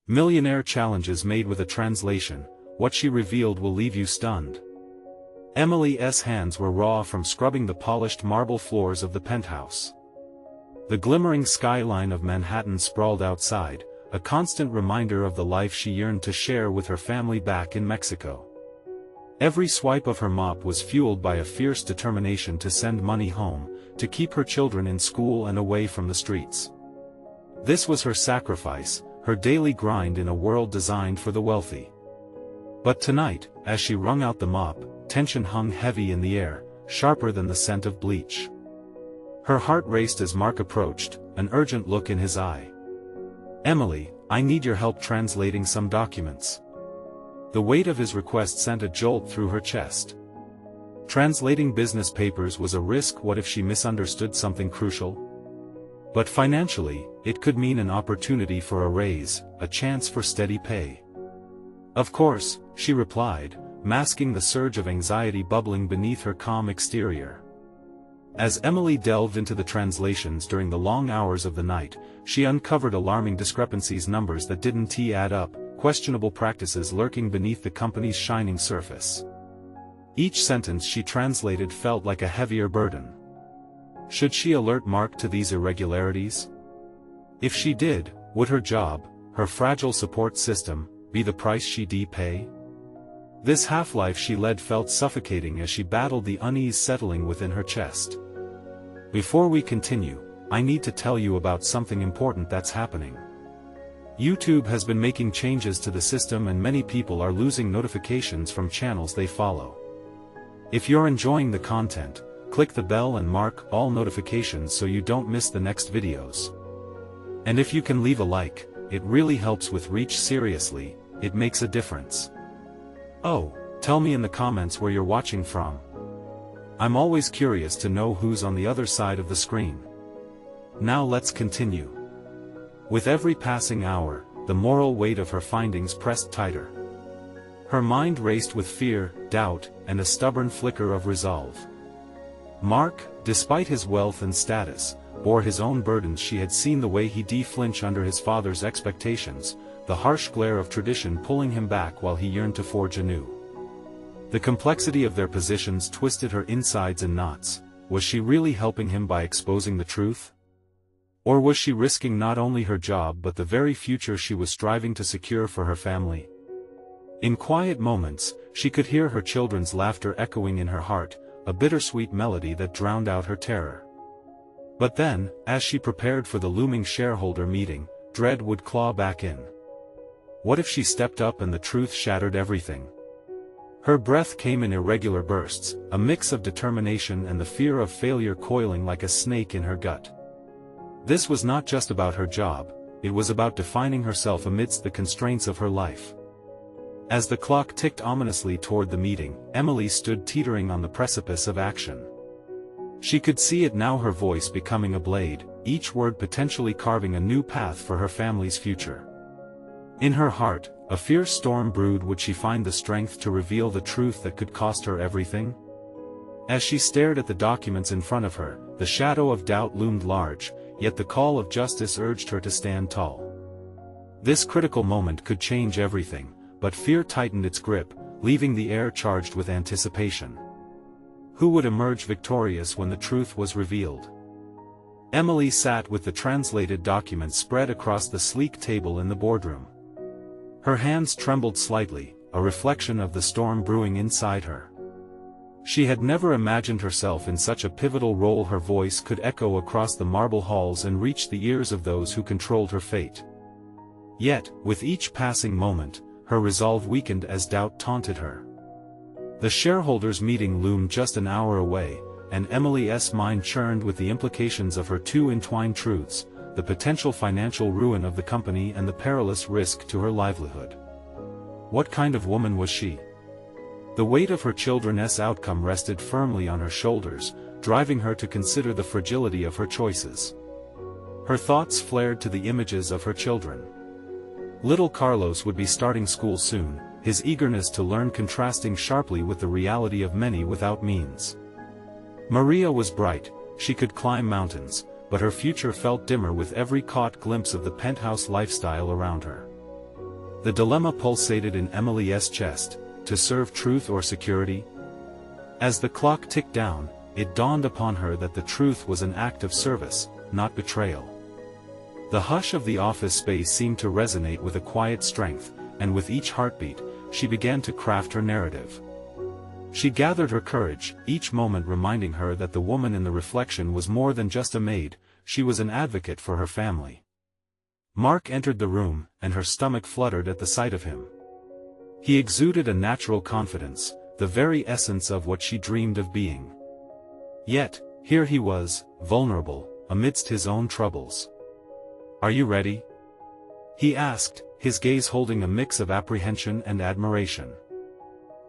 Millionaire challenges Maid with a translation. What she revealed will leave you stunned. Emily's hands were raw from scrubbing the polished marble floors of the penthouse. The glimmering skyline of Manhattan sprawled outside, a constant reminder of the life she yearned to share with her family back in Mexico. Every swipe of her mop was fueled by a fierce determination to send money home, to keep her children in school and away from the streets. This was her sacrifice, her daily grind in a world designed for the wealthy. But tonight, as she wrung out the mop, tension hung heavy in the air, sharper than the scent of bleach. Her heart raced as Mark approached, an urgent look in his eye. "Emily, I need your help translating some documents." The weight of his request sent a jolt through her chest. Translating business papers was a risk. What if she misunderstood something crucial? But financially, it could mean an opportunity for a raise, a chance for steady pay. "Of course," she replied, masking the surge of anxiety bubbling beneath her calm exterior. As Emily delved into the translations during the long hours of the night, she uncovered alarming discrepancies, numbers that didn't add up, questionable practices lurking beneath the company's shining surface. Each sentence she translated felt like a heavier burden. Should she alert Mark to these irregularities? If she did, would her job, her fragile support system, be the price she'd pay? This half-life she led felt suffocating as she battled the unease settling within her chest. Before we continue, I need to tell you about something important that's happening. YouTube has been making changes to the system and many people are losing notifications from channels they follow. If you're enjoying the content, click the bell and mark all notifications so you don't miss the next videos. And if you can leave a like, it really helps with reach. Seriously, it makes a difference. Oh, tell me in the comments where you're watching from. I'm always curious to know who's on the other side of the screen. Now let's continue. With every passing hour, the moral weight of her findings pressed tighter. Her mind raced with fear, doubt, and a stubborn flicker of resolve. Mark, despite his wealth and status, bore his own burdens. She had seen the way he'd flinch under his father's expectations, the harsh glare of tradition pulling him back while he yearned to forge anew. The complexity of their positions twisted her insides in knots. Was she really helping him by exposing the truth? Or was she risking not only her job but the very future she was striving to secure for her family? In quiet moments, she could hear her children's laughter echoing in her heart, a bittersweet melody that drowned out her terror. But then, as she prepared for the looming shareholder meeting, dread would claw back in. What if she stepped up and the truth shattered everything? Her breath came in irregular bursts, a mix of determination and the fear of failure coiling like a snake in her gut. This was not just about her job, it was about defining herself amidst the constraints of her life. As the clock ticked ominously toward the meeting, Emily stood teetering on the precipice of action. She could see it now, her voice becoming a blade, each word potentially carving a new path for her family's future. In her heart, a fierce storm brewed. Would she find the strength to reveal the truth that could cost her everything? As she stared at the documents in front of her, the shadow of doubt loomed large, yet the call of justice urged her to stand tall. This critical moment could change everything, but fear tightened its grip, leaving the air charged with anticipation. Who would emerge victorious when the truth was revealed? Emily sat with the translated documents spread across the sleek table in the boardroom. Her hands trembled slightly, a reflection of the storm brewing inside her. She had never imagined herself in such a pivotal role. Her voice could echo across the marble halls and reach the ears of those who controlled her fate. Yet, with each passing moment, her resolve weakened as doubt taunted her. The shareholders' meeting loomed just an hour away, and Emily's mind churned with the implications of her two entwined truths, the potential financial ruin of the company and the perilous risk to her livelihood. What kind of woman was she? The weight of her children's outcome rested firmly on her shoulders, driving her to consider the fragility of her choices. Her thoughts flared to the images of her children. Little Carlos would be starting school soon, his eagerness to learn contrasting sharply with the reality of many without means. Maria was bright, she could climb mountains, but her future felt dimmer with every caught glimpse of the penthouse lifestyle around her. The dilemma pulsated in Emily's chest: to serve truth or security? As the clock ticked down, it dawned upon her that the truth was an act of service, not betrayal. The hush of the office space seemed to resonate with a quiet strength, and with each heartbeat, she began to craft her narrative. She gathered her courage, each moment reminding her that the woman in the reflection was more than just a maid, she was an advocate for her family. Mark entered the room, and her stomach fluttered at the sight of him. He exuded a natural confidence, the very essence of what she dreamed of being. Yet, here he was, vulnerable, amidst his own troubles. "Are you ready?" he asked, his gaze holding a mix of apprehension and admiration.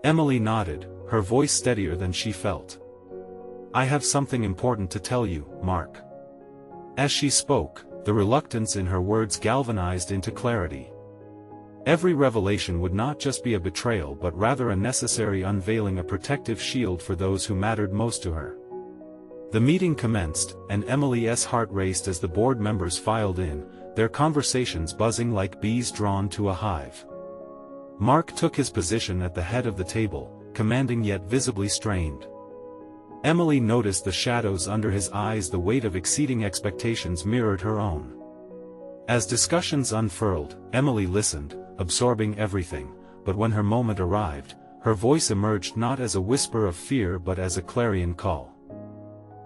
Emily nodded, her voice steadier than she felt. "I have something important to tell you, Mark." As she spoke, the reluctance in her words galvanized into clarity. Every revelation would not just be a betrayal but rather a necessary unveiling, a protective shield for those who mattered most to her. The meeting commenced, and Emily's heart raced as the board members filed in, their conversations buzzing like bees drawn to a hive. Mark took his position at the head of the table, commanding yet visibly strained. Emily noticed the shadows under his eyes, the weight of exceeding expectations mirrored her own. As discussions unfurled, Emily listened, absorbing everything, but when her moment arrived, her voice emerged not as a whisper of fear but as a clarion call.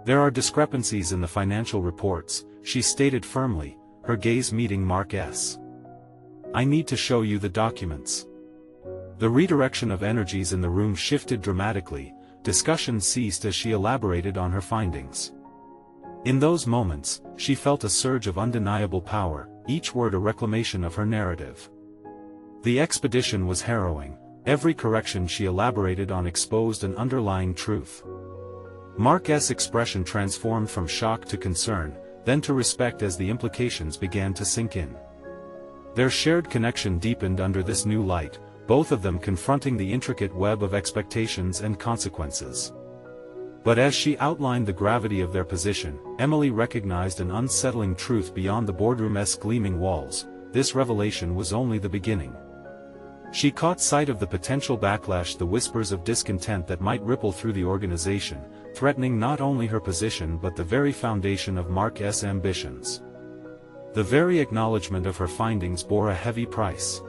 "There are discrepancies in the financial reports," she stated firmly, her gaze meeting Mark's. "I need to show you the documents." The redirection of energies in the room shifted dramatically, discussion ceased as she elaborated on her findings. In those moments, she felt a surge of undeniable power, each word a reclamation of her narrative. The expedition was harrowing, every correction she elaborated on exposed an underlying truth. Mark's expression transformed from shock to concern, then to respect as the implications began to sink in. Their shared connection deepened under this new light, both of them confronting the intricate web of expectations and consequences. But as she outlined the gravity of their position, Emily recognized an unsettling truth beyond the boardroom's gleaming walls: this revelation was only the beginning. She caught sight of the potential backlash, the whispers of discontent that might ripple through the organization, threatening not only her position but the very foundation of Mark's ambitions. The very acknowledgement of her findings bore a heavy price.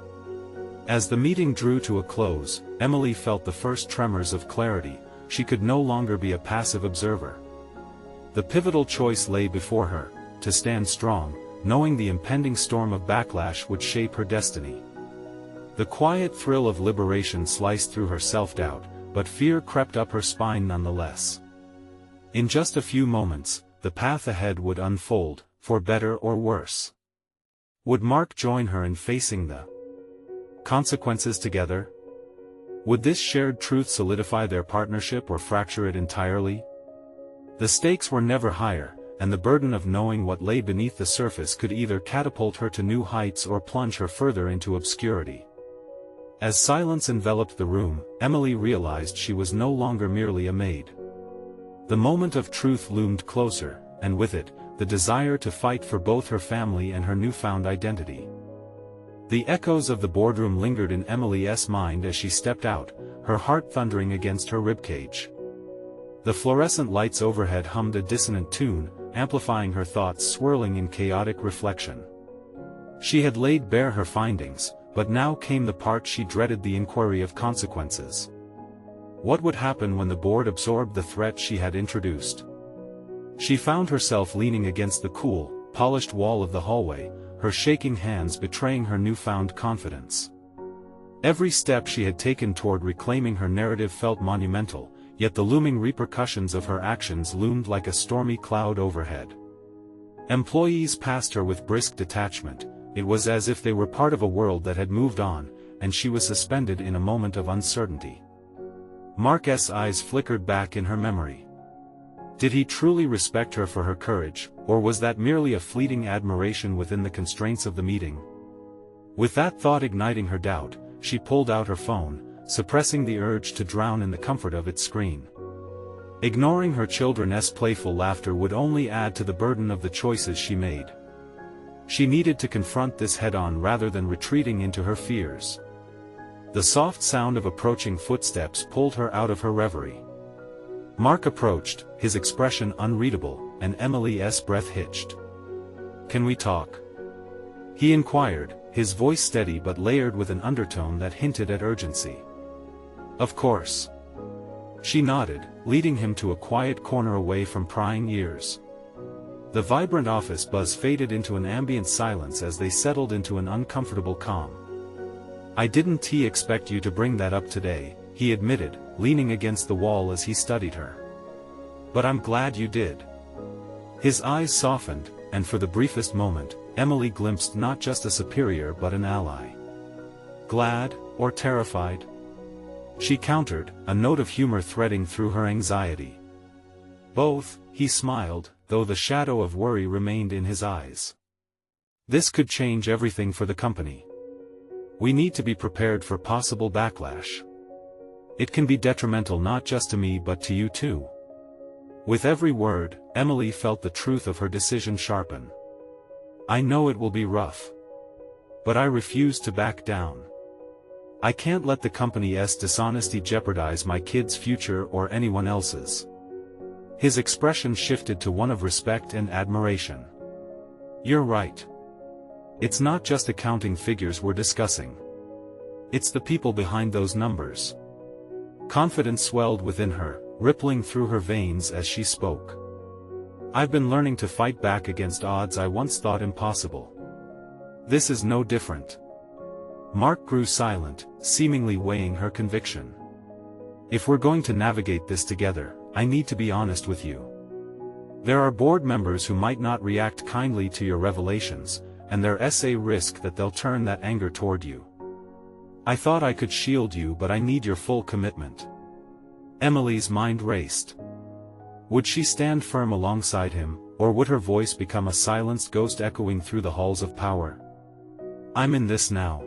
As the meeting drew to a close, Emily felt the first tremors of clarity. She could no longer be a passive observer. The pivotal choice lay before her: to stand strong, knowing the impending storm of backlash would shape her destiny. The quiet thrill of liberation sliced through her self-doubt, but fear crept up her spine nonetheless. In just a few moments, the path ahead would unfold, for better or worse. Would Mark join her in facing the consequences together? Would this shared truth solidify their partnership or fracture it entirely? The stakes were never higher, and the burden of knowing what lay beneath the surface could either catapult her to new heights or plunge her further into obscurity. As silence enveloped the room, Emily realized she was no longer merely a maid. The moment of truth loomed closer, and with it, the desire to fight for both her family and her newfound identity. The echoes of the boardroom lingered in Emily's mind as she stepped out, her heart thundering against her ribcage. The fluorescent lights overhead hummed a dissonant tune, amplifying her thoughts swirling in chaotic reflection. She had laid bare her findings, but now came the part she dreaded: the inquiry of consequences. What would happen when the board absorbed the threat she had introduced? She found herself leaning against the cool, polished wall of the hallway, her shaking hands betraying her newfound confidence. Every step she had taken toward reclaiming her narrative felt monumental, yet the looming repercussions of her actions loomed like a stormy cloud overhead. Employees passed her with brisk detachment. It was as if they were part of a world that had moved on, and she was suspended in a moment of uncertainty. Mark's eyes flickered back in her memory. Did he truly respect her for her courage, or was that merely a fleeting admiration within the constraints of the meeting? With that thought igniting her doubt, she pulled out her phone, suppressing the urge to drown in the comfort of its screen. Ignoring her children's playful laughter would only add to the burden of the choices she made. She needed to confront this head-on rather than retreating into her fears. The soft sound of approaching footsteps pulled her out of her reverie. Mark approached, his expression unreadable, and Emily's breath hitched. "Can we talk?" he inquired, his voice steady but layered with an undertone that hinted at urgency. "Of course." She nodded, leading him to a quiet corner away from prying ears. The vibrant office buzz faded into an ambient silence as they settled into an uncomfortable calm. "I didn't expect you to bring that up today," he admitted, leaning against the wall as he studied her. "But I'm glad you did." His eyes softened, and for the briefest moment, Emily glimpsed not just a superior but an ally. "Glad, or terrified?" she countered, a note of humor threading through her anxiety. "Both," he smiled, though the shadow of worry remained in his eyes. "This could change everything for the company. We need to be prepared for possible backlash. It can be detrimental not just to me but to you too." With every word, Emily felt the truth of her decision sharpen. "I know it will be rough. But I refuse to back down. I can't let the company's dishonesty jeopardize my kids' future or anyone else's." His expression shifted to one of respect and admiration. "You're right. It's not just accounting figures we're discussing. It's the people behind those numbers." Confidence swelled within her, rippling through her veins as she spoke. "I've been learning to fight back against odds I once thought impossible. This is no different." Mark grew silent, seemingly weighing her conviction. "If we're going to navigate this together, I need to be honest with you. There are board members who might not react kindly to your revelations, and there's a risk that they'll turn that anger toward you. I thought I could shield you, but I need your full commitment." Emily's mind raced. Would she stand firm alongside him, or would her voice become a silenced ghost echoing through the halls of power? "I'm in this now.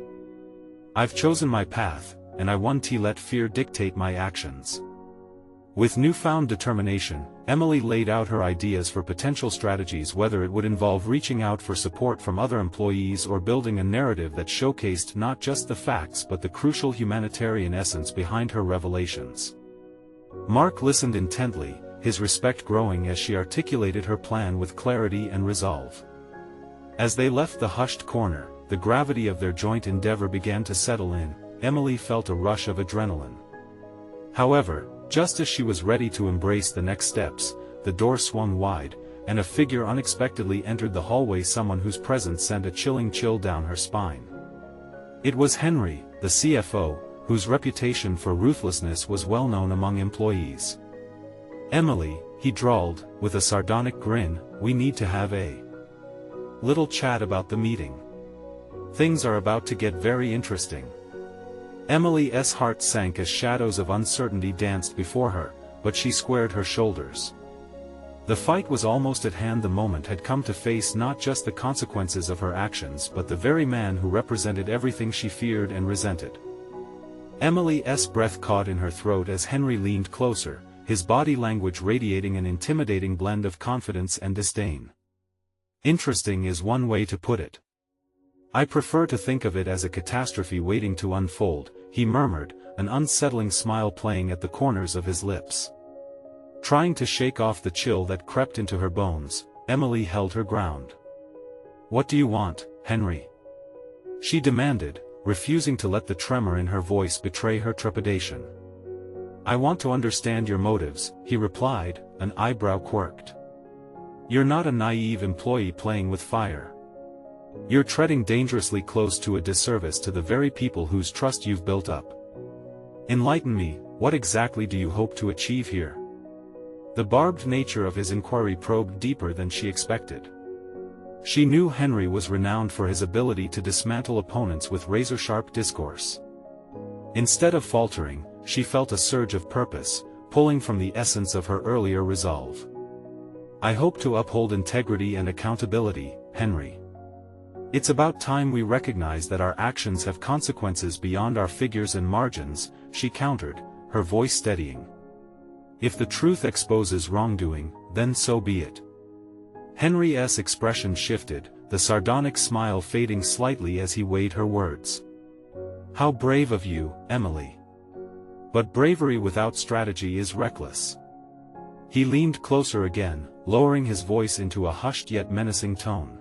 I've chosen my path, and I won't let fear dictate my actions." With newfound determination, Emily laid out her ideas for potential strategies, whether it would involve reaching out for support from other employees or building a narrative that showcased not just the facts but the crucial humanitarian essence behind her revelations. Mark listened intently, his respect growing as she articulated her plan with clarity and resolve. As they left the hushed corner, the gravity of their joint endeavor began to settle in. Emily felt a rush of adrenaline. However, just as she was ready to embrace the next steps, the door swung wide, and a figure unexpectedly entered the hallway, someone whose presence sent a chilling chill down her spine. It was Henry, the CFO, whose reputation for ruthlessness was well known among employees. "Emily," he drawled, with a sardonic grin, "we need to have a little chat about the meeting. Things are about to get very interesting." Emily's heart sank as shadows of uncertainty danced before her, but she squared her shoulders. The fight was almost at hand. The moment had come to face not just the consequences of her actions but the very man who represented everything she feared and resented. Emily's breath caught in her throat as Henry leaned closer, his body language radiating an intimidating blend of confidence and disdain. "Interesting is one way to put it. I prefer to think of it as a catastrophe waiting to unfold," he murmured, an unsettling smile playing at the corners of his lips. Trying to shake off the chill that crept into her bones, Emily held her ground. "What do you want, Henry?" she demanded, refusing to let the tremor in her voice betray her trepidation. "I want to understand your motives," he replied, an eyebrow quirked. "You're not a naive employee playing with fire. You're treading dangerously close to a disservice to the very people whose trust you've built up. Enlighten me, what exactly do you hope to achieve here?" The barbed nature of his inquiry probed deeper than she expected. She knew Henry was renowned for his ability to dismantle opponents with razor-sharp discourse. Instead of faltering, she felt a surge of purpose, pulling from the essence of her earlier resolve. "I hope to uphold integrity and accountability, Henry. It's about time we recognize that our actions have consequences beyond our figures and margins," she countered, her voice steadying. "If the truth exposes wrongdoing, then so be it." Henry's expression shifted, the sardonic smile fading slightly as he weighed her words. "How brave of you, Emily. But bravery without strategy is reckless." He leaned closer again, lowering his voice into a hushed yet menacing tone.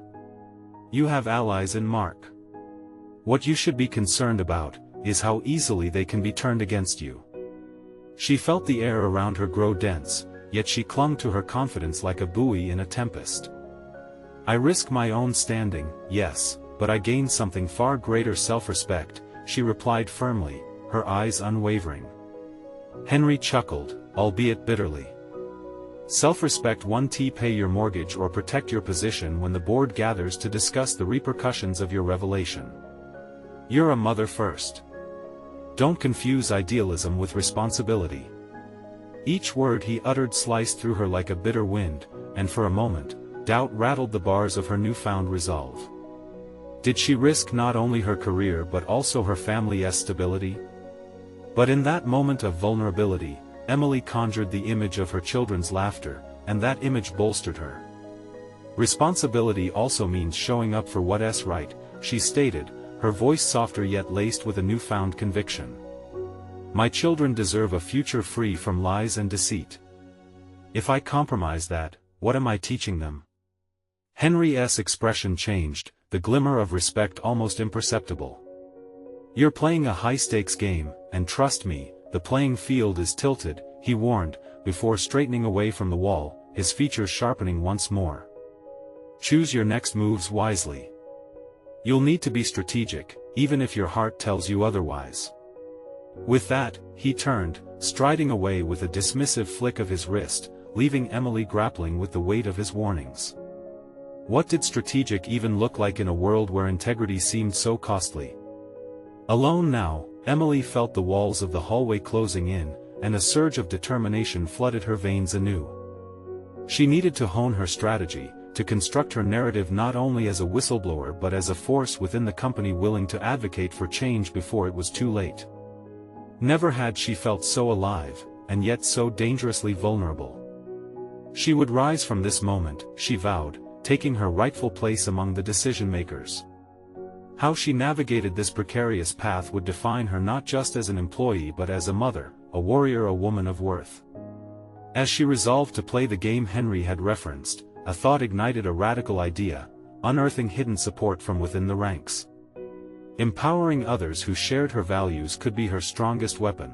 "You have allies in Mark. What you should be concerned about is how easily they can be turned against you." She felt the air around her grow dense, yet she clung to her confidence like a buoy in a tempest. "I risk my own standing, yes, but I gain something far greater: self-respect," she replied firmly, her eyes unwavering. Henry chuckled, albeit bitterly. "Self-respect won't pay your mortgage or protect your position when the board gathers to discuss the repercussions of your revelation. You're a mother first. Don't confuse idealism with responsibility." Each word he uttered sliced through her like a bitter wind, and for a moment, doubt rattled the bars of her newfound resolve. Did she risk not only her career but also her family's stability? But in that moment of vulnerability, Emily conjured the image of her children's laughter, and that image bolstered her. "Responsibility also means showing up for what's right," she stated, her voice softer yet laced with a newfound conviction. "My children deserve a future free from lies and deceit. If I compromise that, what am I teaching them?" Henry's expression changed, the glimmer of respect almost imperceptible. "You're playing a high-stakes game, and trust me, the playing field is tilted," he warned, before straightening away from the wall, his features sharpening once more. "Choose your next moves wisely. You'll need to be strategic, even if your heart tells you otherwise." With that, he turned, striding away with a dismissive flick of his wrist, leaving Emily grappling with the weight of his warnings. What did strategic even look like in a world where integrity seemed so costly? Alone now, Emily felt the walls of the hallway closing in, and a surge of determination flooded her veins anew. She needed to hone her strategy, to construct her narrative not only as a whistleblower but as a force within the company willing to advocate for change before it was too late. Never had she felt so alive, and yet so dangerously vulnerable. She would rise from this moment, she vowed, taking her rightful place among the decision-makers. How she navigated this precarious path would define her not just as an employee but as a mother, a warrior, a woman of worth. As she resolved to play the game Henry had referenced, a thought ignited a radical idea, unearthing hidden support from within the ranks. Empowering others who shared her values could be her strongest weapon.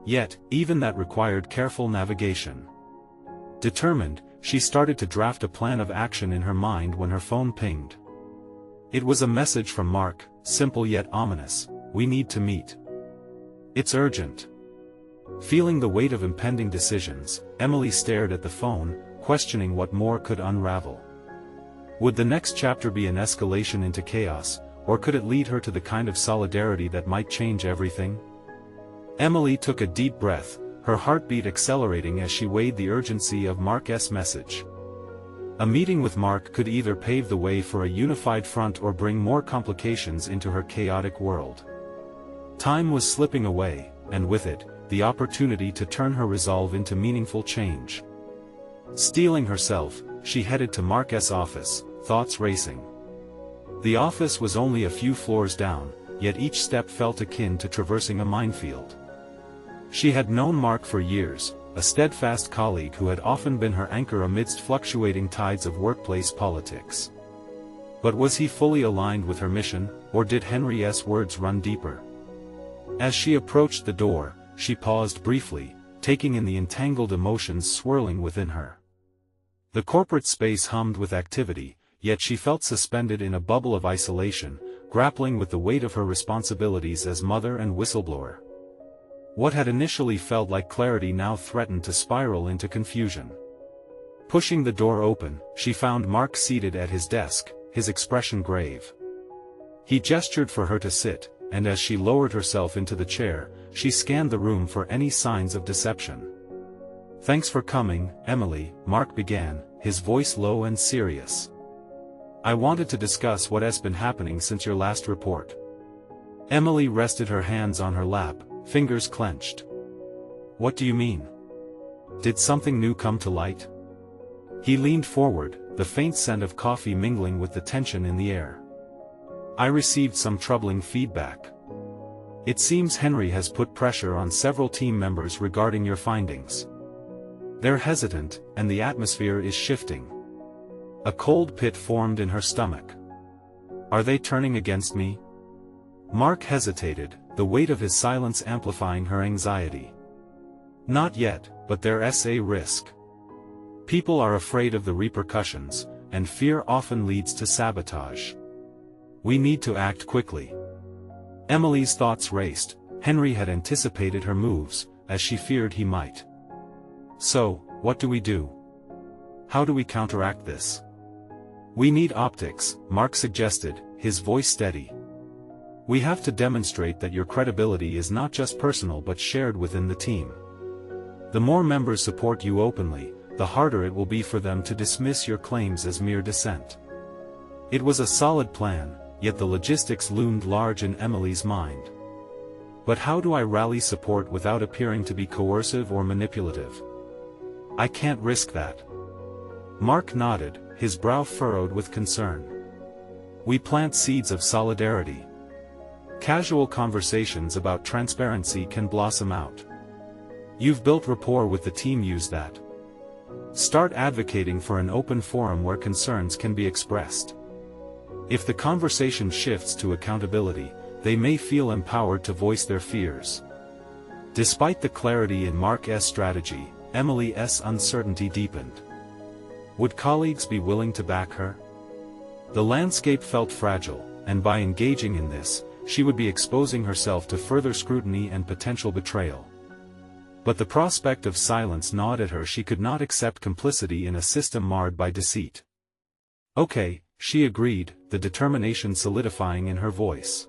Yet, even that required careful navigation. Determined, she started to draft a plan of action in her mind when her phone pinged. It was a message from Mark, simple yet ominous: "We need to meet. It's urgent." Feeling the weight of impending decisions, Emily stared at the phone, questioning what more could unravel. Would the next chapter be an escalation into chaos, or could it lead her to the kind of solidarity that might change everything? Emily took a deep breath, her heartbeat accelerating as she weighed the urgency of Mark's message. A meeting with Mark could either pave the way for a unified front or bring more complications into her chaotic world. Time was slipping away, and with it, the opportunity to turn her resolve into meaningful change. Steeling herself, she headed to Mark's office, thoughts racing. The office was only a few floors down, yet each step felt akin to traversing a minefield. She had known Mark for years, a steadfast colleague who had often been her anchor amidst fluctuating tides of workplace politics. But was he fully aligned with her mission, or did Henry's words run deeper? As she approached the door, she paused briefly, taking in the entangled emotions swirling within her. The corporate space hummed with activity, yet she felt suspended in a bubble of isolation, grappling with the weight of her responsibilities as mother and whistleblower. What had initially felt like clarity now threatened to spiral into confusion. Pushing the door open, she found Mark seated at his desk, his expression grave. He gestured for her to sit, and as she lowered herself into the chair, she scanned the room for any signs of deception. "Thanks for coming, Emily," Mark began, his voice low and serious. "I wanted to discuss what has been happening since your last report." Emily rested her hands on her lap, fingers clenched. "What do you mean? Did something new come to light?" He leaned forward, the faint scent of coffee mingling with the tension in the air. I received some troubling feedback. It seems Henry has put pressure on several team members regarding your findings. They're hesitant, and the atmosphere is shifting. A cold pit formed in her stomach. Are they turning against me? Mark hesitated, the weight of his silence amplifying her anxiety. Not yet, but there's a risk. People are afraid of the repercussions, and fear often leads to sabotage. We need to act quickly. Emily's thoughts raced. Henry had anticipated her moves, as she feared he might. So, what do we do? How do we counteract this? We need optics, Mark suggested, his voice steady. We have to demonstrate that your credibility is not just personal but shared within the team. The more members support you openly, the harder it will be for them to dismiss your claims as mere dissent. It was a solid plan, yet the logistics loomed large in Emily's mind. But how do I rally support without appearing to be coercive or manipulative? I can't risk that. Mark nodded, his brow furrowed with concern. We plant seeds of solidarity. Casual conversations about transparency can blossom out. You've built rapport with the team, use that. Start advocating for an open forum where concerns can be expressed. If the conversation shifts to accountability, they may feel empowered to voice their fears. Despite the clarity in Mark's strategy, Emily's uncertainty deepened. Would colleagues be willing to back her? The landscape felt fragile, and by engaging in this, she would be exposing herself to further scrutiny and potential betrayal. But the prospect of silence gnawed at her. She could not accept complicity in a system marred by deceit. Okay, she agreed, the determination solidifying in her voice.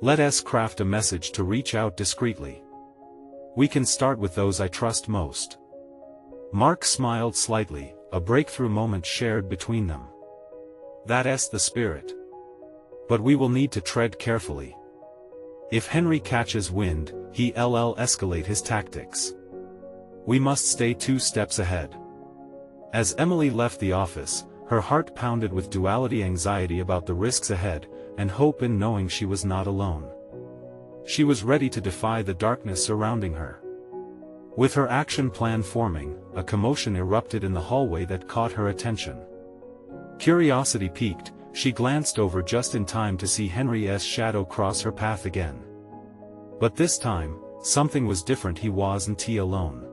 Let us craft a message to reach out discreetly. We can start with those I trust most. Mark smiled slightly, a breakthrough moment shared between them. That's the spirit. But we will need to tread carefully. If Henry catches wind, he'll escalate his tactics. We must stay 2 steps ahead. As Emily left the office, her heart pounded with duality: anxiety about the risks ahead, and hope in knowing she was not alone. She was ready to defy the darkness surrounding her. With her action plan forming, a commotion erupted in the hallway that caught her attention. Curiosity piqued, she glanced over just in time to see Henry's shadow cross her path again. But this time, something was different. He wasn't alone.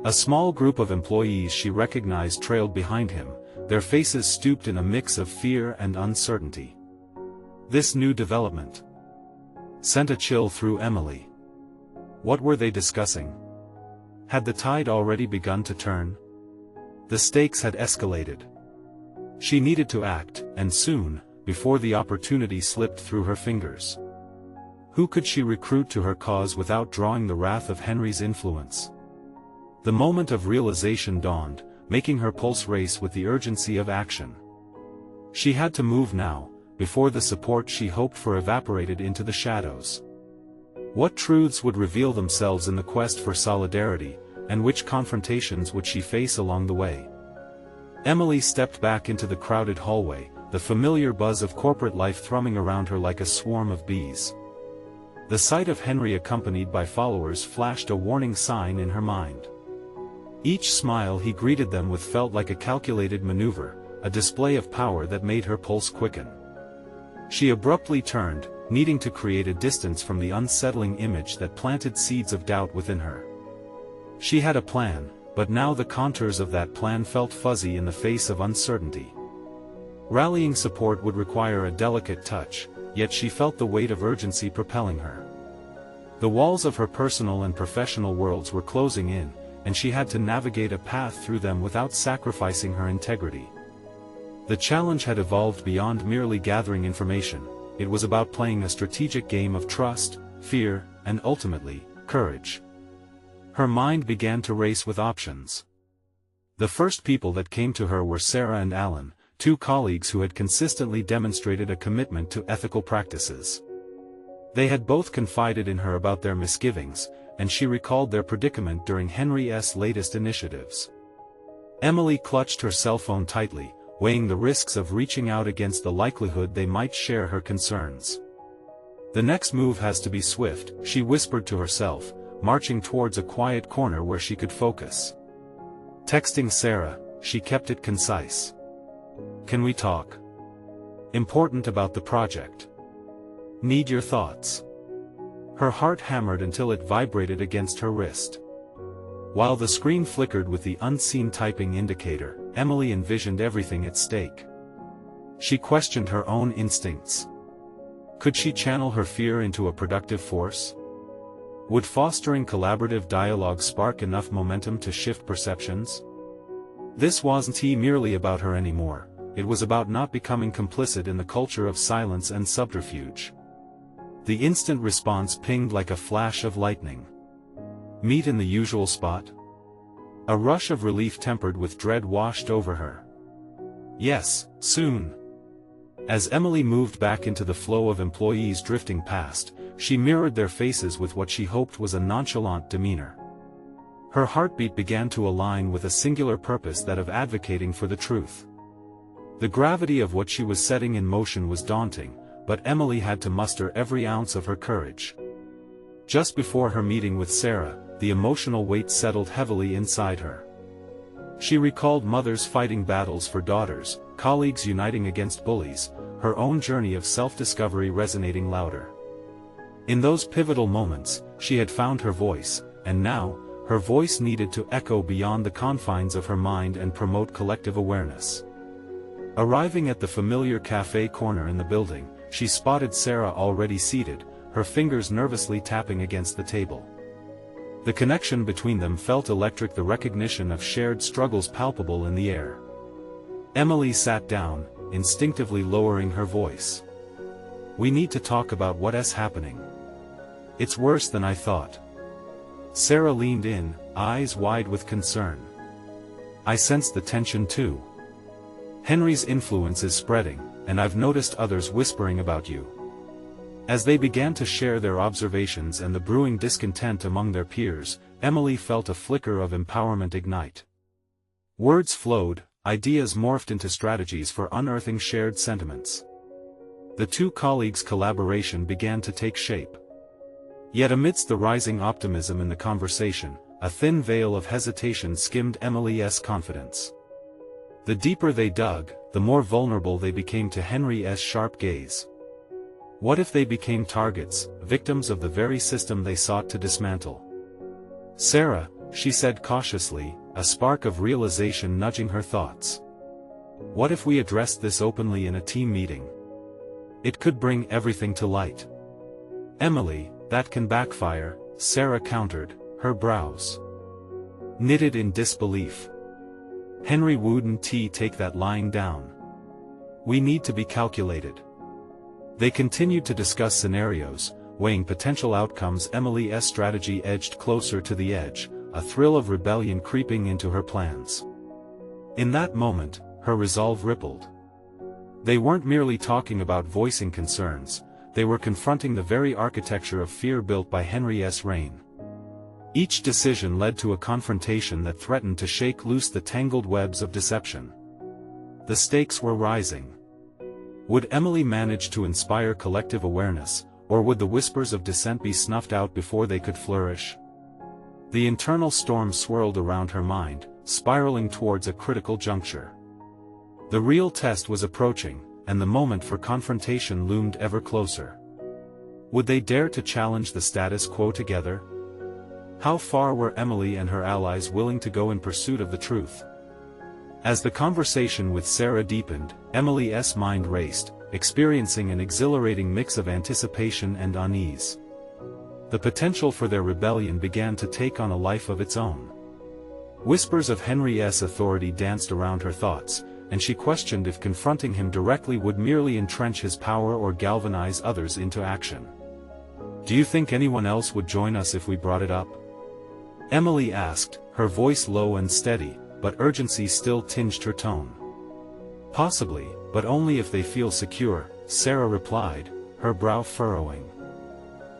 A small group of employees she recognized trailed behind him, their faces stooped in a mix of fear and uncertainty. This new development sent a chill through Emily. What were they discussing? Had the tide already begun to turn? The stakes had escalated. She needed to act, and soon, before the opportunity slipped through her fingers. Who could she recruit to her cause without drawing the wrath of Henry's influence? The moment of realization dawned, making her pulse race with the urgency of action. She had to move now, before the support she hoped for evaporated into the shadows. What truths would reveal themselves in the quest for solidarity, and which confrontations would she face along the way? Emily stepped back into the crowded hallway, the familiar buzz of corporate life thrumming around her like a swarm of bees. The sight of Henry accompanied by followers flashed a warning sign in her mind. Each smile he greeted them with felt like a calculated maneuver, a display of power that made her pulse quicken. She abruptly turned, needing to create a distance from the unsettling image that planted seeds of doubt within her. She had a plan, but now the contours of that plan felt fuzzy in the face of uncertainty. Rallying support would require a delicate touch, yet she felt the weight of urgency propelling her. The walls of her personal and professional worlds were closing in, and she had to navigate a path through them without sacrificing her integrity. The challenge had evolved beyond merely gathering information. It was about playing a strategic game of trust, fear, and ultimately, courage. Her mind began to race with options. The first people that came to her were Sarah and Alan, 2 colleagues who had consistently demonstrated a commitment to ethical practices. They had both confided in her about their misgivings, and she recalled their predicament during Henry's latest initiatives. Emily clutched her cell phone tightly, weighing the risks of reaching out against the likelihood they might share her concerns. The next move has to be swift, she whispered to herself, marching towards a quiet corner where she could focus. Texting Sarah, she kept it concise. Can we talk? Important about the project. Need your thoughts. Her heart hammered until it vibrated against her wrist. While the screen flickered with the unseen typing indicator, Emily envisioned everything at stake. She questioned her own instincts. Could she channel her fear into a productive force? Would fostering collaborative dialogue spark enough momentum to shift perceptions? This wasn't merely about her anymore, it was about not becoming complicit in the culture of silence and subterfuge. The instant response pinged like a flash of lightning. Meet in the usual spot? A rush of relief tempered with dread washed over her. Yes, soon. As Emily moved back into the flow of employees drifting past, she mirrored their faces with what she hoped was a nonchalant demeanor. Her heartbeat began to align with a singular purpose, that of advocating for the truth. The gravity of what she was setting in motion was daunting, but Emily had to muster every ounce of her courage. Just before her meeting with Sarah, the emotional weight settled heavily inside her. She recalled mothers fighting battles for daughters, colleagues uniting against bullies, her own journey of self-discovery resonating louder. In those pivotal moments, she had found her voice, and now, her voice needed to echo beyond the confines of her mind and promote collective awareness. Arriving at the familiar cafe corner in the building, she spotted Sarah already seated, her fingers nervously tapping against the table. The connection between them felt electric, the recognition of shared struggles palpable in the air. Emily sat down, instinctively lowering her voice. We need to talk about what's happening. It's worse than I thought. Sarah leaned in, eyes wide with concern. I sensed the tension too. Henry's influence is spreading, and I've noticed others whispering about you. As they began to share their observations and the brewing discontent among their peers, Emily felt a flicker of empowerment ignite. Words flowed, ideas morphed into strategies for unearthing shared sentiments. The two colleagues' collaboration began to take shape. Yet amidst the rising optimism in the conversation, a thin veil of hesitation skimmed Emily's confidence. The deeper they dug, the more vulnerable they became to Henry's sharp gaze. What if they became targets, victims of the very system they sought to dismantle? Sarah, she said cautiously, a spark of realization nudging her thoughts. What if we addressed this openly in a team meeting? It could bring everything to light. Emily, that can backfire, Sarah countered, her brows knitted in disbelief. Henry wouldn't take that lying down. We need to be calculated. They continued to discuss scenarios, weighing potential outcomes. Emily's strategy edged closer to the edge, a thrill of rebellion creeping into her plans. In that moment, her resolve rippled. They weren't merely talking about voicing concerns, they were confronting the very architecture of fear built by Henry's reign. Each decision led to a confrontation that threatened to shake loose the tangled webs of deception. The stakes were rising. Would Emily manage to inspire collective awareness, or would the whispers of dissent be snuffed out before they could flourish? The internal storm swirled around her mind, spiraling towards a critical juncture. The real test was approaching, and the moment for confrontation loomed ever closer. Would they dare to challenge the status quo together? How far were Emily and her allies willing to go in pursuit of the truth? As the conversation with Sarah deepened, Emily's mind raced, experiencing an exhilarating mix of anticipation and unease. The potential for their rebellion began to take on a life of its own. Whispers of Henry's authority danced around her thoughts, and she questioned if confronting him directly would merely entrench his power or galvanize others into action. Do you think anyone else would join us if we brought it up? Emily asked, her voice low and steady, but urgency still tinged her tone. Possibly, but only if they feel secure, Sarah replied, her brow furrowing.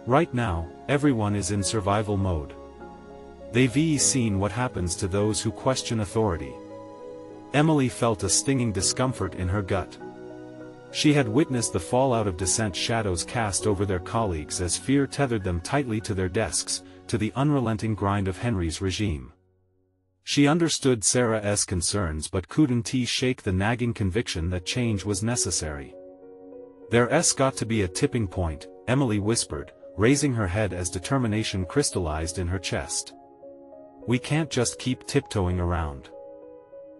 Right now, everyone is in survival mode. They've seen what happens to those who question authority. Emily felt a stinging discomfort in her gut. She had witnessed the fallout of dissent shadows cast over their colleagues as fear tethered them tightly to their desks, to the unrelenting grind of Henry's regime. She understood Sarah's concerns but couldn't shake the nagging conviction that change was necessary. There's got to be a tipping point, Emily whispered, raising her head as determination crystallized in her chest. We can't just keep tiptoeing around.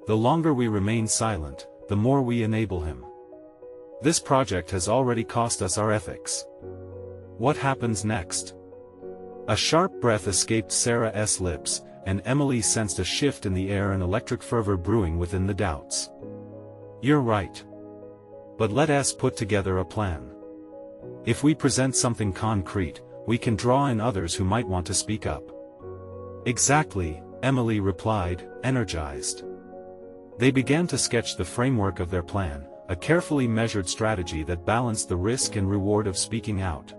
The longer we remain silent, the more we enable him. This project has already cost us our ethics. What happens next? A sharp breath escaped Sarah's lips, and Emily sensed a shift in the air, an electric fervor brewing within the doubts. You're right. But let us put together a plan. If we present something concrete, we can draw in others who might want to speak up. Exactly, Emily replied, energized. They began to sketch the framework of their plan, a carefully measured strategy that balanced the risk and reward of speaking out.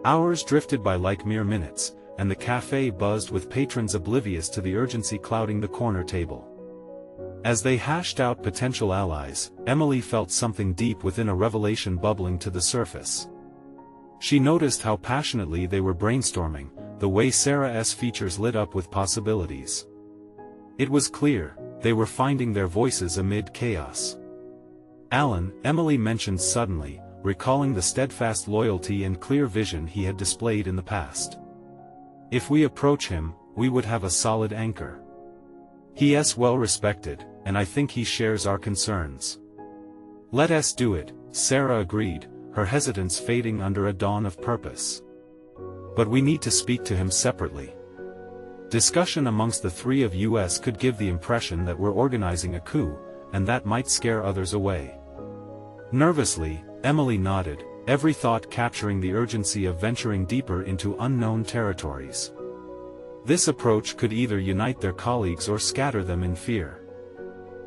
Hours drifted by like mere minutes, and the cafe buzzed with patrons oblivious to the urgency clouding the corner table. As they hashed out potential allies, Emily felt something deep within, a revelation bubbling to the surface. She noticed how passionately they were brainstorming, the way Sarah's features lit up with possibilities. It was clear, they were finding their voices amid chaos. Alan, Emily mentioned suddenly, recalling the steadfast loyalty and clear vision he had displayed in the past. If we approach him, we would have a solid anchor. He is well respected, and I think he shares our concerns. Let us do it, Sarah agreed, her hesitance fading under a dawn of purpose. But we need to speak to him separately. Discussion amongst the three of us could give the impression that we're organizing a coup, and that might scare others away. Nervously, Emily nodded, every thought capturing the urgency of venturing deeper into unknown territories. This approach could either unite their colleagues or scatter them in fear.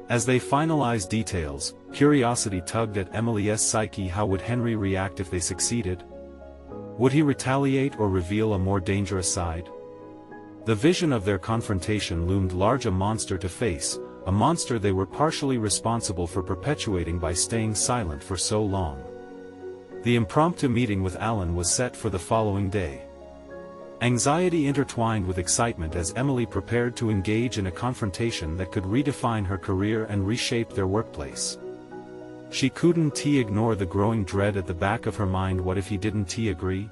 As they finalized details, curiosity tugged at Emily's psyche. How would Henry react if they succeeded? Would he retaliate or reveal a more dangerous side? The vision of their confrontation loomed large, a monster to face, a monster they were partially responsible for perpetuating by staying silent for so long. The impromptu meeting with Alan was set for the following day. Anxiety intertwined with excitement as Emily prepared to engage in a confrontation that could redefine her career and reshape their workplace. She couldn't ignore the growing dread at the back of her mind. What if he didn't agree?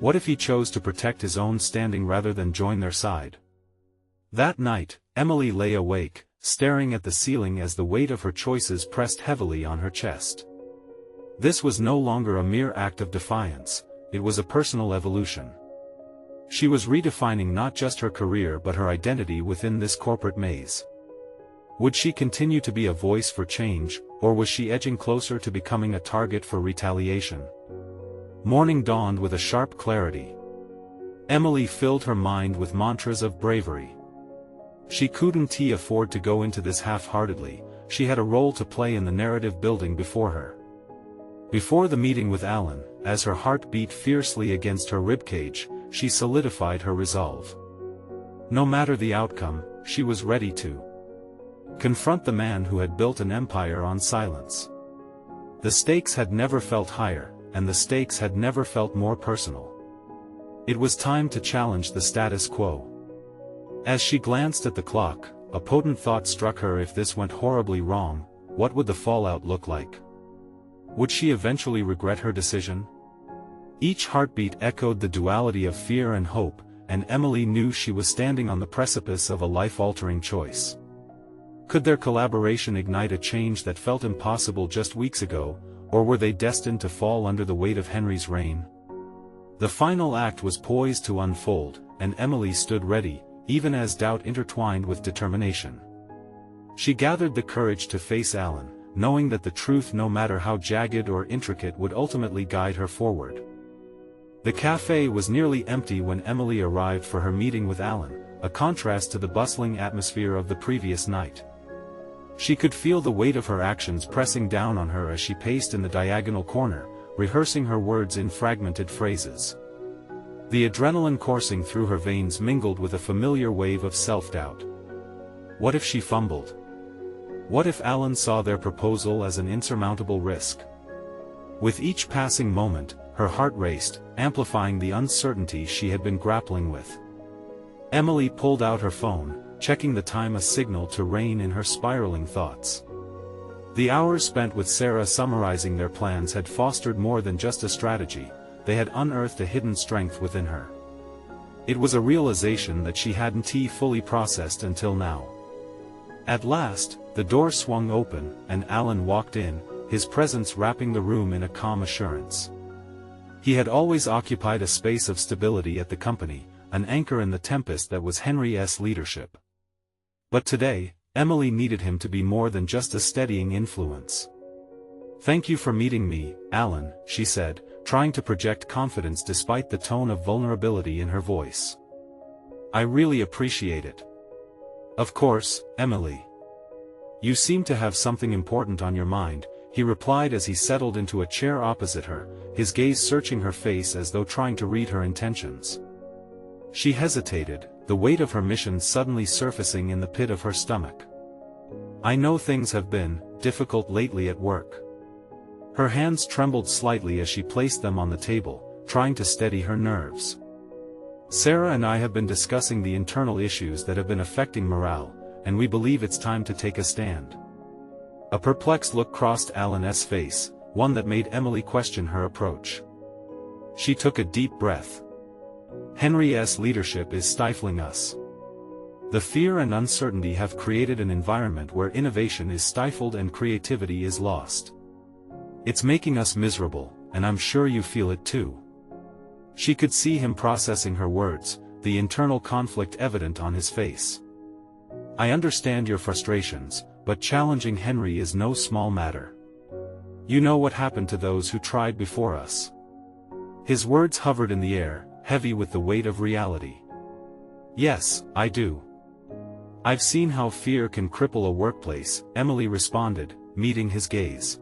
What if he chose to protect his own standing rather than join their side? That night, Emily lay awake, staring at the ceiling as the weight of her choices pressed heavily on her chest. This was no longer a mere act of defiance, it was a personal evolution. She was redefining not just her career but her identity within this corporate maze. Would she continue to be a voice for change, or was she edging closer to becoming a target for retaliation? Morning dawned with a sharp clarity. Emily filled her mind with mantras of bravery. She couldn't afford to go into this half-heartedly, she had a role to play in the narrative building before her. Before the meeting with Alan, as her heart beat fiercely against her ribcage, she solidified her resolve. No matter the outcome, she was ready to confront the man who had built an empire on silence. The stakes had never felt higher, and the stakes had never felt more personal. It was time to challenge the status quo. As she glanced at the clock, a potent thought struck her. If this went horribly wrong, what would the fallout look like? Would she eventually regret her decision? Each heartbeat echoed the duality of fear and hope, and Emily knew she was standing on the precipice of a life-altering choice. Could their collaboration ignite a change that felt impossible just weeks ago, or were they destined to fall under the weight of Henry's reign? The final act was poised to unfold, and Emily stood ready, even as doubt intertwined with determination. She gathered the courage to face Alan, knowing that the truth, no matter how jagged or intricate, would ultimately guide her forward. The cafe was nearly empty when Emily arrived for her meeting with Alan, a contrast to the bustling atmosphere of the previous night. She could feel the weight of her actions pressing down on her as she paced in the diagonal corner, rehearsing her words in fragmented phrases. The adrenaline coursing through her veins mingled with a familiar wave of self-doubt. What if she fumbled? What if Alan saw their proposal as an insurmountable risk? With each passing moment, her heart raced, amplifying the uncertainty she had been grappling with. Emily pulled out her phone, checking the time, a signal to rein in her spiraling thoughts. The hours spent with Sarah summarizing their plans had fostered more than just a strategy, they had unearthed a hidden strength within her. It was a realization that she hadn't fully processed until now. At last, the door swung open, and Alan walked in, his presence wrapping the room in a calm assurance. He had always occupied a space of stability at the company, an anchor in the tempest that was Henry's leadership. But today, Emily needed him to be more than just a steadying influence. "Thank you for meeting me, Alan," she said, trying to project confidence despite the tone of vulnerability in her voice. "I really appreciate it." "Of course, Emily. You seem to have something important on your mind," he replied as he settled into a chair opposite her, his gaze searching her face as though trying to read her intentions. She hesitated, the weight of her mission suddenly surfacing in the pit of her stomach. "I know things have been difficult lately at work." Her hands trembled slightly as she placed them on the table, trying to steady her nerves. "Sarah and I have been discussing the internal issues that have been affecting morale, and we believe it's time to take a stand." A perplexed look crossed Alan's face, one that made Emily question her approach. She took a deep breath. "Henry's leadership is stifling us. The fear and uncertainty have created an environment where innovation is stifled and creativity is lost. It's making us miserable, and I'm sure you feel it too." She could see him processing her words, the internal conflict evident on his face. "I understand your frustrations, but challenging Henry is no small matter. You know what happened to those who tried before us." His words hovered in the air, heavy with the weight of reality. "Yes, I do. I've seen how fear can cripple a workplace," Emily responded, meeting his gaze.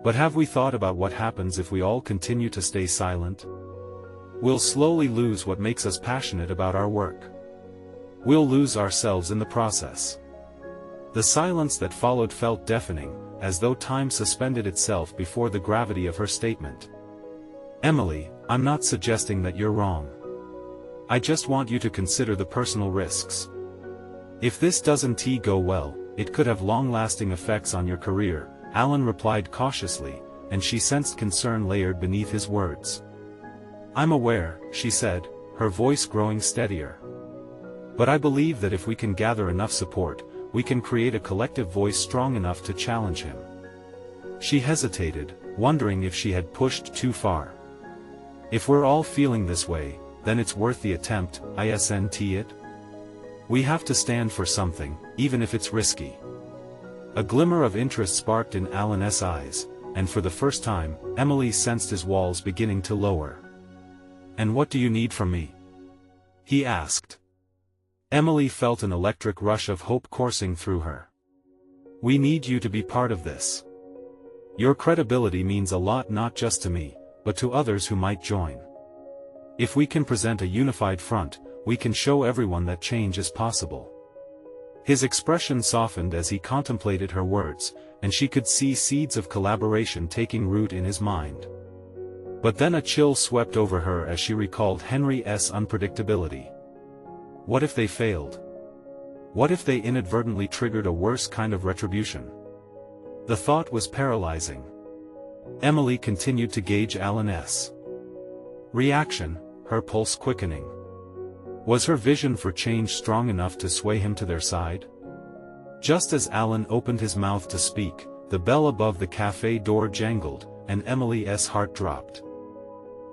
"But have we thought about what happens if we all continue to stay silent? We'll slowly lose what makes us passionate about our work. We'll lose ourselves in the process." The silence that followed felt deafening, as though time suspended itself before the gravity of her statement. "Emily, I'm not suggesting that you're wrong. I just want you to consider the personal risks. If this doesn't go well, it could have long-lasting effects on your career," Alan replied cautiously, and she sensed concern layered beneath his words. "I'm aware," she said, her voice growing steadier. "But I believe that if we can gather enough support, we can create a collective voice strong enough to challenge him." She hesitated, wondering if she had pushed too far. "If we're all feeling this way, then it's worth the attempt, isn't it? We have to stand for something, even if it's risky." A glimmer of interest sparked in Alan's eyes, and for the first time, Emily sensed his walls beginning to lower. "And what do you need from me?" he asked. Emily felt an electric rush of hope coursing through her. "We need you to be part of this. Your credibility means a lot not just to me, but to others who might join. If we can present a unified front, we can show everyone that change is possible." His expression softened as he contemplated her words, and she could see seeds of collaboration taking root in his mind. But then a chill swept over her as she recalled Henry's unpredictability. What if they failed? What if they inadvertently triggered a worse kind of retribution? The thought was paralyzing. Emily continued to gauge Alan's reaction, her pulse quickening. Was her vision for change strong enough to sway him to their side? Just as Alan opened his mouth to speak, the bell above the cafe door jangled, and Emily's heart dropped.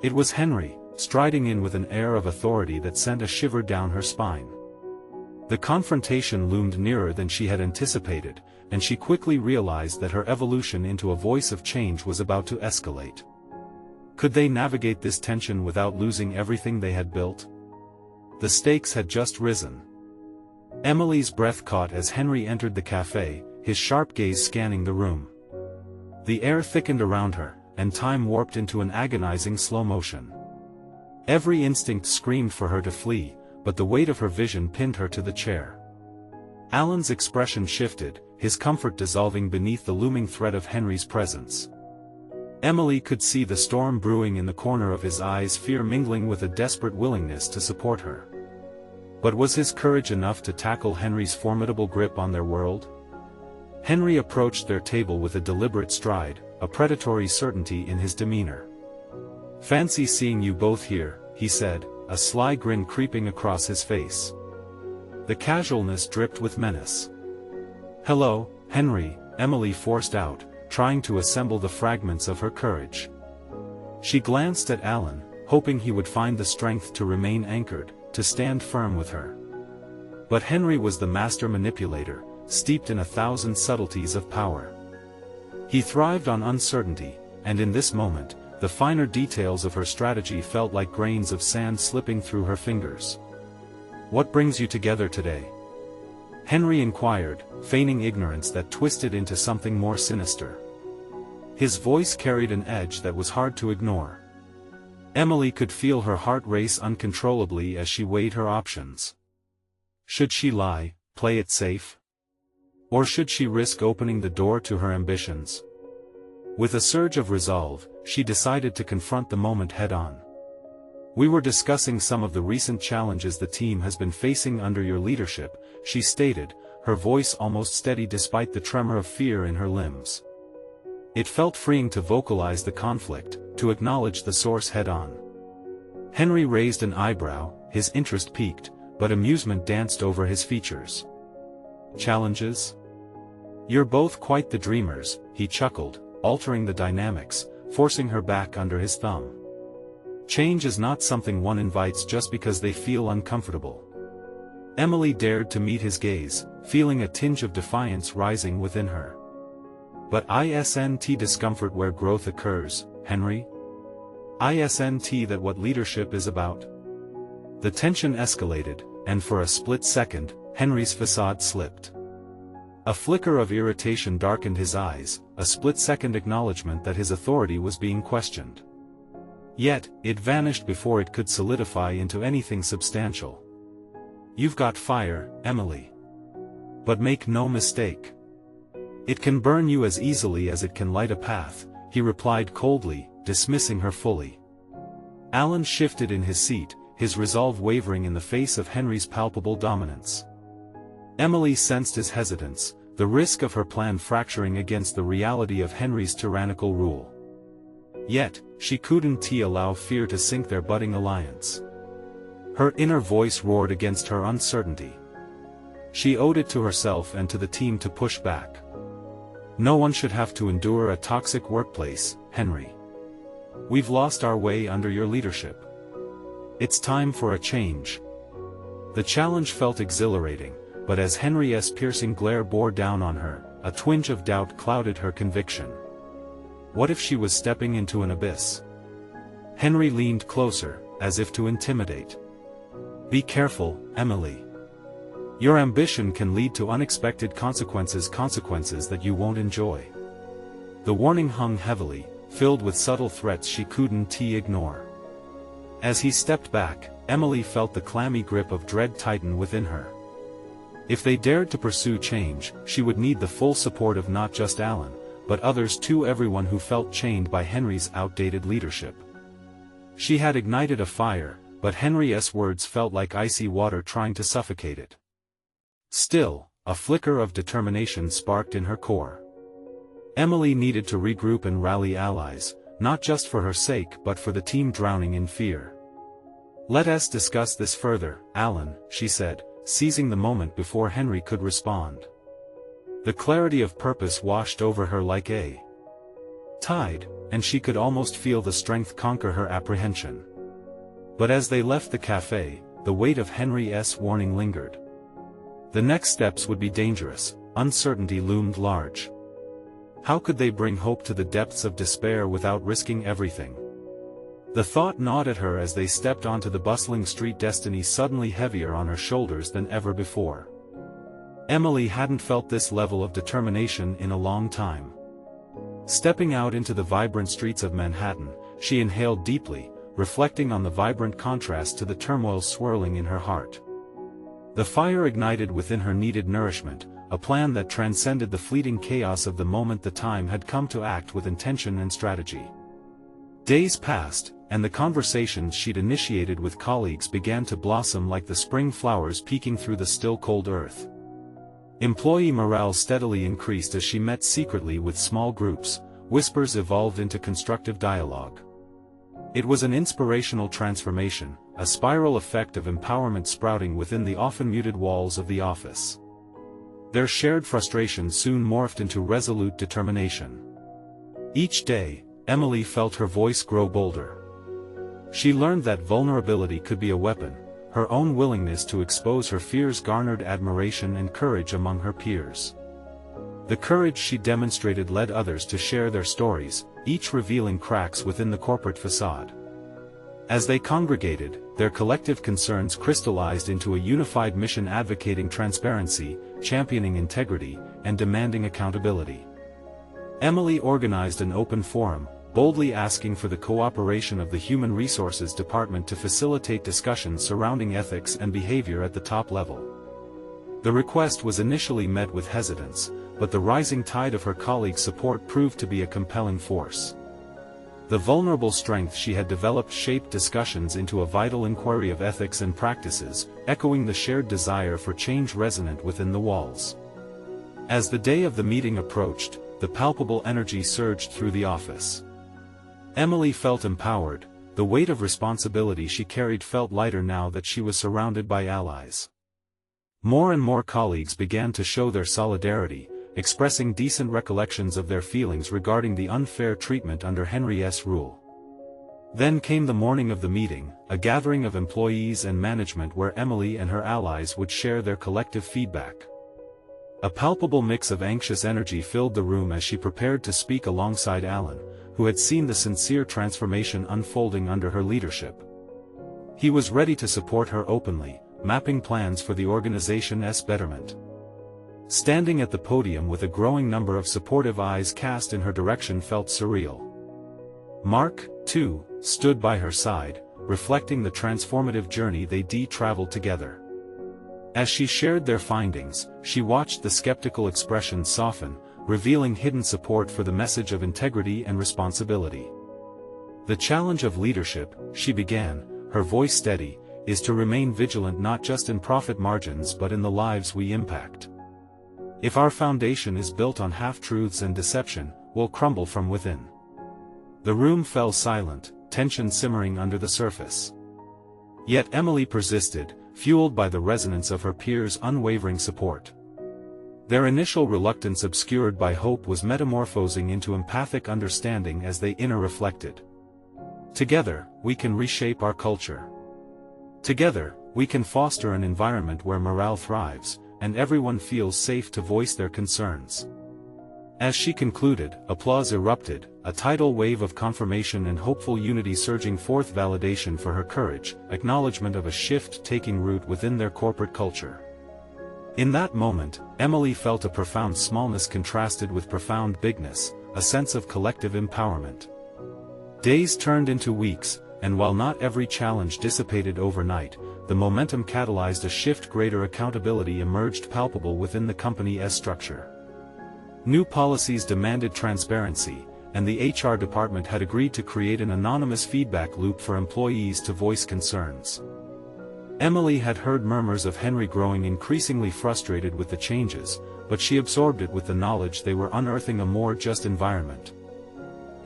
It was Henry, striding in with an air of authority that sent a shiver down her spine. The confrontation loomed nearer than she had anticipated, and she quickly realized that her evolution into a voice of change was about to escalate. Could they navigate this tension without losing everything they had built? The stakes had just risen. Emily's breath caught as Henry entered the cafe, his sharp gaze scanning the room. The air thickened around her, and time warped into an agonizing slow motion. Every instinct screamed for her to flee, but the weight of her vision pinned her to the chair. Alan's expression shifted, his comfort dissolving beneath the looming threat of Henry's presence. Emily could see the storm brewing in the corner of his eyes, fear mingling with a desperate willingness to support her. But was his courage enough to tackle Henry's formidable grip on their world? Henry approached their table with a deliberate stride, a predatory certainty in his demeanor. "Fancy seeing you both here," he said, a sly grin creeping across his face. The casualness dripped with menace. "Hello, Henry," Emily forced out, trying to assemble the fragments of her courage. She glanced at Alan, hoping he would find the strength to remain anchored, to stand firm with her. But Henry was the master manipulator, steeped in 1,000 subtleties of power. He thrived on uncertainty, and in this moment, the finer details of her strategy felt like grains of sand slipping through her fingers. "What brings you together today?" Henry inquired, feigning ignorance that twisted into something more sinister. His voice carried an edge that was hard to ignore. Emily could feel her heart race uncontrollably as she weighed her options. Should she lie, play it safe? Or should she risk opening the door to her ambitions? With a surge of resolve, she decided to confront the moment head-on. "We were discussing some of the recent challenges the team has been facing under your leadership," she stated, her voice almost steady despite the tremor of fear in her limbs. It felt freeing to vocalize the conflict, to acknowledge the source head-on. Henry raised an eyebrow, his interest piqued, but amusement danced over his features. "Challenges? You're both quite the dreamers," he chuckled, altering the dynamics, forcing her back under his thumb. "Change is not something one invites just because they feel uncomfortable." Emily dared to meet his gaze, feeling a tinge of defiance rising within her. "But isn't discomfort where growth occurs, Henry? Isn't that what leadership is about?" The tension escalated, and for a split second, Henry's facade slipped. A flicker of irritation darkened his eyes, a split-second acknowledgement that his authority was being questioned. Yet, it vanished before it could solidify into anything substantial. "You've got fire, Emily. But make no mistake. It can burn you as easily as it can light a path," he replied coldly, dismissing her fully. Alan shifted in his seat, his resolve wavering in the face of Henry's palpable dominance. Emily sensed his hesitance, the risk of her plan fracturing against the reality of Henry's tyrannical rule. Yet, she couldn't allow fear to sink their budding alliance. Her inner voice roared against her uncertainty. She owed it to herself and to the team to push back. "No one should have to endure a toxic workplace, Henry. We've lost our way under your leadership. It's time for a change." The challenge felt exhilarating, but as Henry's piercing glare bore down on her, a twinge of doubt clouded her conviction. What if she was stepping into an abyss? Henry leaned closer, as if to intimidate. "Be careful, Emily. Your ambition can lead to unexpected consequences that you won't enjoy." The warning hung heavily, filled with subtle threats she couldn't ignore. As he stepped back, Emily felt the clammy grip of dread tighten within her. If they dared to pursue change, she would need the full support of not just Alan, but others too, everyone who felt chained by Henry's outdated leadership. She had ignited a fire, but Henry's words felt like icy water trying to suffocate it. Still, a flicker of determination sparked in her core. Emily needed to regroup and rally allies, not just for her sake but for the team drowning in fear. "Let us discuss this further, Alan," she said, seizing the moment before Henry could respond. The clarity of purpose washed over her like a tide, and she could almost feel the strength conquer her apprehension. But as they left the cafe, the weight of Henry's warning lingered. The next steps would be dangerous, uncertainty loomed large. How could they bring hope to the depths of despair without risking everything? The thought gnawed at her as they stepped onto the bustling street, destiny suddenly heavier on her shoulders than ever before. Emily hadn't felt this level of determination in a long time. Stepping out into the vibrant streets of Manhattan, she inhaled deeply, reflecting on the vibrant contrast to the turmoil swirling in her heart. The fire ignited within her needed nourishment, a plan that transcended the fleeting chaos of the moment. The time had come to act with intention and strategy. Days passed, and the conversations she'd initiated with colleagues began to blossom like the spring flowers peeking through the still cold earth. Employee morale steadily increased as she met secretly with small groups. Whispers evolved into constructive dialogue. It was an inspirational transformation, a spiral effect of empowerment sprouting within the often muted walls of the office. Their shared frustration soon morphed into resolute determination. Each day, Emily felt her voice grow bolder. She learned that vulnerability could be a weapon. Her own willingness to expose her fears garnered admiration and courage among her peers. The courage she demonstrated led others to share their stories, each revealing cracks within the corporate facade. As they congregated, their collective concerns crystallized into a unified mission advocating transparency, championing integrity, and demanding accountability. Emily organized an open forum, boldly asking for the cooperation of the Human Resources Department to facilitate discussions surrounding ethics and behavior at the top level. The request was initially met with hesitance, but the rising tide of her colleagues' support proved to be a compelling force. The vulnerable strength she had developed shaped discussions into a vital inquiry of ethics and practices, echoing the shared desire for change resonant within the walls. As the day of the meeting approached, the palpable energy surged through the office. Emily felt empowered. The weight of responsibility she carried felt lighter now that she was surrounded by allies. More and more colleagues began to show their solidarity, expressing decent recollections of their feelings regarding the unfair treatment under Henry's rule. Then came the morning of the meeting, a gathering of employees and management where Emily and her allies would share their collective feedback. A palpable mix of anxious energy filled the room as she prepared to speak alongside Alan, who had seen the sincere transformation unfolding under her leadership. He was ready to support her openly, mapping plans for the organization's betterment. Standing at the podium with a growing number of supportive eyes cast in her direction felt surreal. Mark, too, stood by her side, reflecting the transformative journey they'd traveled together. As she shared their findings, she watched the skeptical expression soften, revealing hidden support for the message of integrity and responsibility. The challenge of leadership, she began, her voice steady, is to remain vigilant not just in profit margins but in the lives we impact. If our foundation is built on half-truths and deception, we'll crumble from within. The room fell silent, tension simmering under the surface. Yet Emily persisted, fueled by the resonance of her peers' unwavering support. Their initial reluctance obscured by hope was metamorphosing into empathic understanding as they reflected. Together, we can reshape our culture. Together, we can foster an environment where morale thrives, and everyone feels safe to voice their concerns. As she concluded, applause erupted, a tidal wave of confirmation and hopeful unity surging forth, validation for her courage, acknowledgement of a shift taking root within their corporate culture. In that moment, Emily felt a profound smallness contrasted with profound bigness, a sense of collective empowerment. Days turned into weeks, and while not every challenge dissipated overnight, the momentum catalyzed a shift. Greater accountability emerged palpable within the company's structure. New policies demanded transparency, and the HR department had agreed to create an anonymous feedback loop for employees to voice concerns. Emily had heard murmurs of Henry growing increasingly frustrated with the changes, but she absorbed it with the knowledge they were unearthing a more just environment.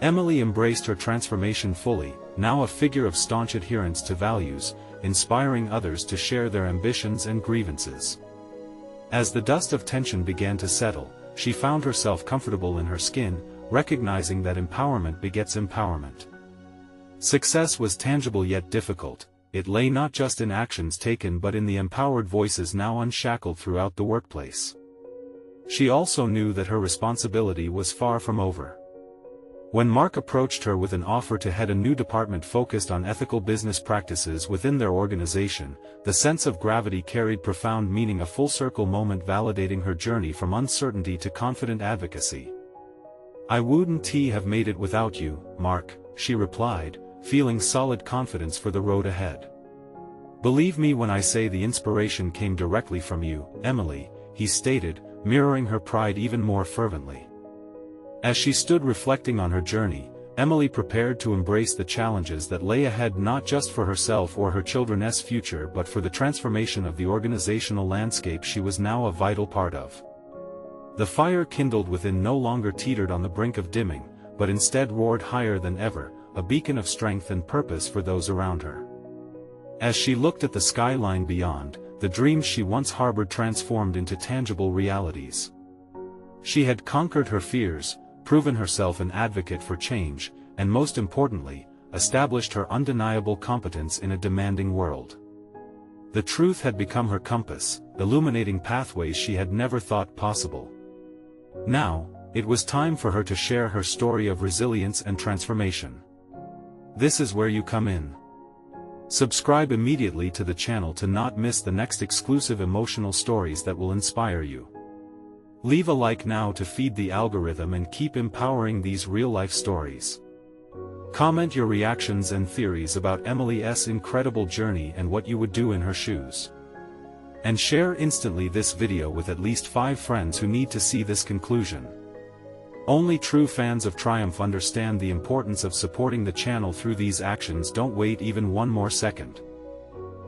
Emily embraced her transformation fully, now a figure of staunch adherence to values, inspiring others to share their ambitions and grievances. As the dust of tension began to settle, she found herself comfortable in her skin, recognizing that empowerment begets empowerment. Success was tangible yet difficult. It lay not just in actions taken but in the empowered voices now unshackled throughout the workplace. She also knew that her responsibility was far from over. When Mark approached her with an offer to head a new department focused on ethical business practices within their organization, the sense of gravity carried profound meaning, a full-circle moment validating her journey from uncertainty to confident advocacy. "I wouldn't have made it without you, Mark," she replied, feeling solid confidence for the road ahead. "Believe me when I say the inspiration came directly from you, Emily," he stated, mirroring her pride even more fervently. As she stood reflecting on her journey, Emily prepared to embrace the challenges that lay ahead, not just for herself or her children's future but for the transformation of the organizational landscape she was now a vital part of. The fire kindled within no longer teetered on the brink of dimming, but instead roared higher than ever, a beacon of strength and purpose for those around her. As she looked at the skyline beyond, the dreams she once harbored transformed into tangible realities. She had conquered her fears, proven herself an advocate for change, and most importantly, established her undeniable competence in a demanding world. The truth had become her compass, illuminating pathways she had never thought possible. Now, it was time for her to share her story of resilience and transformation. This is where you come in. Subscribe immediately to the channel to not miss the next exclusive emotional stories that will inspire you. Leave a like now to feed the algorithm and keep empowering these real-life stories. Comment your reactions and theories about Emily's incredible journey and what you would do in her shoes. And share instantly this video with at least 5 friends who need to see this conclusion. Only true fans of Triumph understand the importance of supporting the channel through these actions. Don't wait even one more second.